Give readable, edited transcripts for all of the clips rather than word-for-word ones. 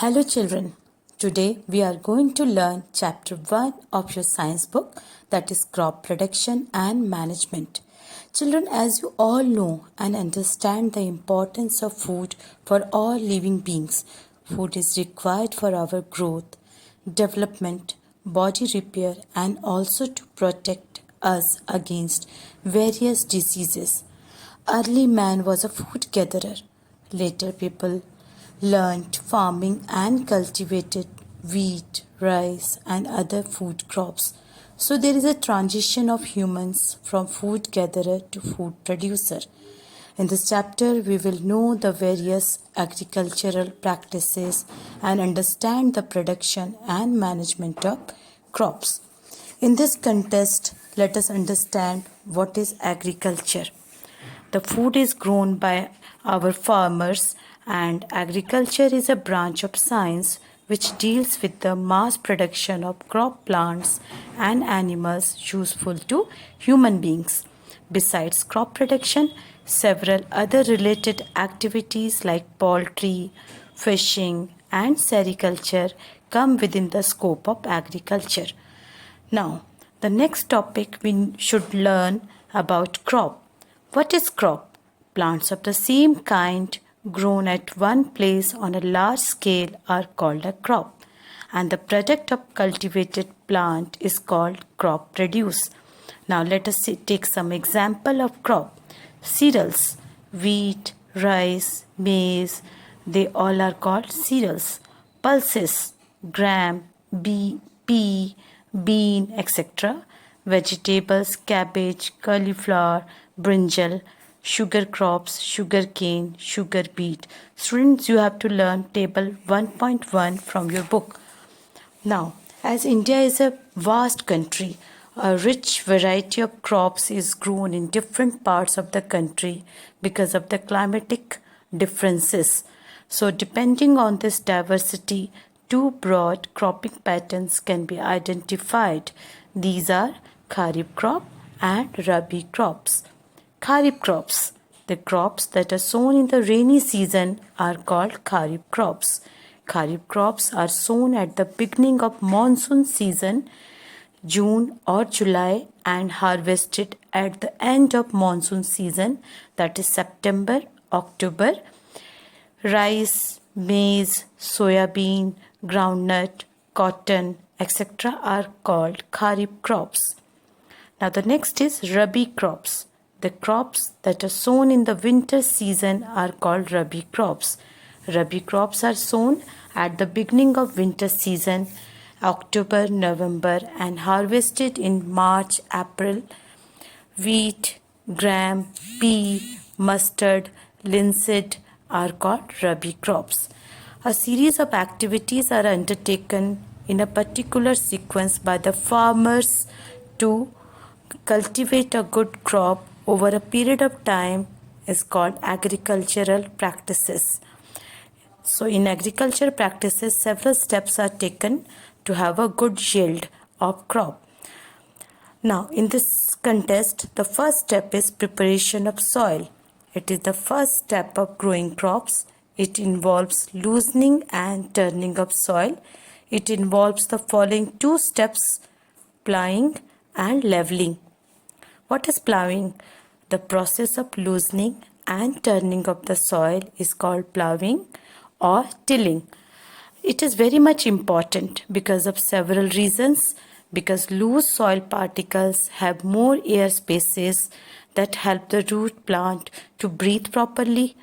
Hello children, today we are going to learn chapter 1 of your science book, that is crop production and management. Children, as you all know and understand the importance of food for all living beings, food is required for our growth, development, body repair and also to protect us against various diseases. Early man was a food gatherer. Later people learnt farming and cultivated wheat, rice, and other food crops. So there is a transition of humans from food gatherer to food producer. In this chapter, we will know the various agricultural practices and understand the production and management of crops. In this context, let us understand what is agriculture. The food is grown by our farmers, and agriculture is a branch of science which deals with the mass production of crop plants and animals useful to human beings. Besides crop production, several other related activities like poultry, fishing, and sericulture come within the scope of agriculture. Now, the next topic we should learn about crop. What is crop? Plants of the same kind grown at one place on a large scale are called a crop, and the product of cultivated plant is called crop produce. Now let us take some example of crop. Cereals, wheat, rice, maize, they all are called cereals. Pulses, gram, pea, bean, etc. Vegetables, cabbage, cauliflower, brinjal, sugar crops, sugar cane, sugar beet. Students, you have to learn table 1.1 from your book. Now, as India is a vast country, a rich variety of crops is grown in different parts of the country because of the climatic differences. So, depending on this diversity, two broad cropping patterns can be identified. These are Kharif crop and Rabi crops. Kharif crops. The crops that are sown in the rainy season are called Kharif crops. Kharif crops are sown at the beginning of monsoon season, June or July, and harvested at the end of monsoon season, that is September, October. Rice, maize, soya bean, groundnut, cotton, etc. are called Kharif crops. Now the next is Rabi crops. The crops that are sown in the winter season are called Rabi crops. Rabi crops are sown at the beginning of winter season, October, November, and harvested in March, April. Wheat, gram, pea, mustard, linseed are called Rabi crops. A series of activities are undertaken in a particular sequence by the farmers to cultivate a good crop over a period of time is called agricultural practices. So in agriculture practices, several steps are taken to have a good yield of crop. Now in this contest, the first step is preparation of soil. It is the first step of growing crops. It involves loosening and turning of soil. It involves the following two steps: plowing and leveling. What is plowing? The process of loosening and turning of the soil is called plowing or tilling. It is very much important because of several reasons. Because loose soil particles have more air spaces that help the root plant to breathe properly.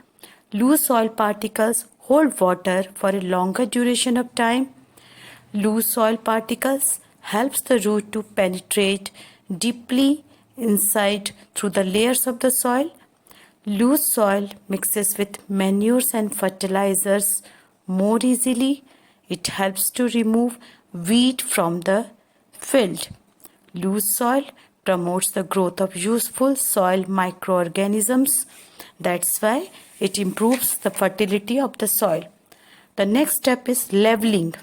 Loose soil particles hold water for a longer duration of time. Loose soil particles helps the root to penetrate deeply inside through the layers of the soil. Loose soil mixes with manures and fertilizers more easily. It helps to remove weed from the field. Loose soil promotes the growth of useful soil microorganisms. That's why it improves the fertility of the soil. The next step is leveling.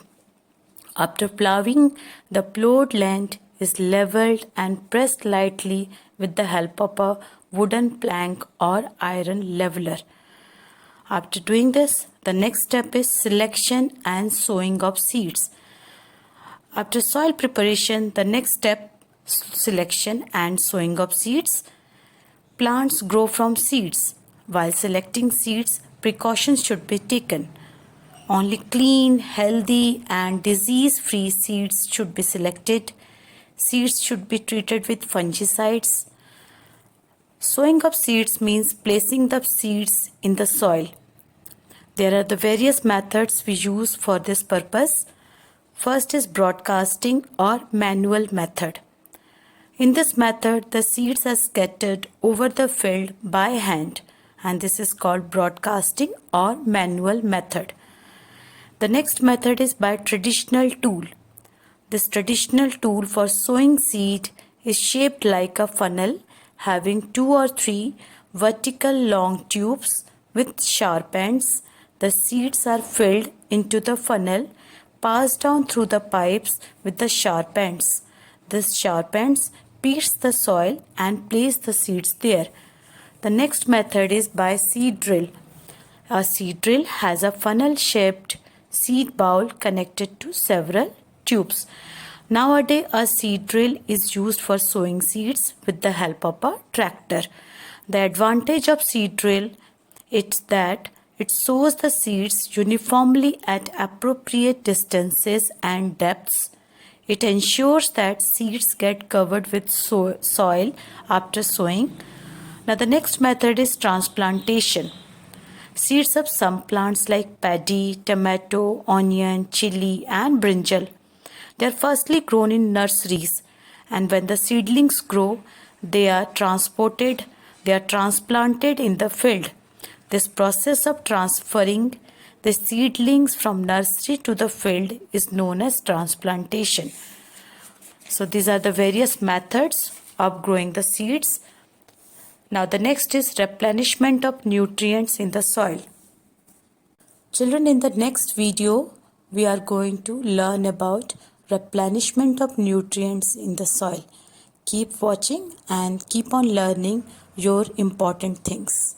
After plowing, the plowed land is leveled and pressed lightly with the help of a wooden plank or iron leveler. After doing this, The next step is selection and sowing of seeds. After soil preparation, the next step selection and sowing of seeds. Plants grow from seeds. While selecting seeds, precautions should be taken. Only clean, healthy, and disease free seeds should be selected. Seeds should be treated with fungicides. Sowing of seeds means placing the seeds in the soil. There are the various methods we use for this purpose. First is broadcasting or manual method. In this method, the seeds are scattered over the field by hand, and this is called broadcasting or manual method. The next method is by traditional tool. This traditional tool for sowing seed is shaped like a funnel having 2 or 3 vertical long tubes with sharp ends. The seeds are filled into the funnel, passed down through the pipes with the sharp ends. These sharp ends pierce the soil and place the seeds there. The next method is by seed drill. A seed drill has a funnel-shaped seed bowl connected to several tubes. Nowadays, a seed drill is used for sowing seeds with the help of a tractor. The advantage of seed drill is that it sows the seeds uniformly at appropriate distances and depths. It ensures that seeds get covered with soil after sowing. Now the next method is transplantation. Seeds of some plants like paddy, tomato, onion, chili and brinjal. They are firstly grown in nurseries, and when the seedlings grow, they are transplanted in the field. This process of transferring the seedlings from nursery to the field is known as transplantation. So these are the various methods of growing the seeds. Now the next is replenishment of nutrients in the soil. Children, in the next video, we are going to learn about replenishment of nutrients in the soil. Keep watching and keep on learning your important things.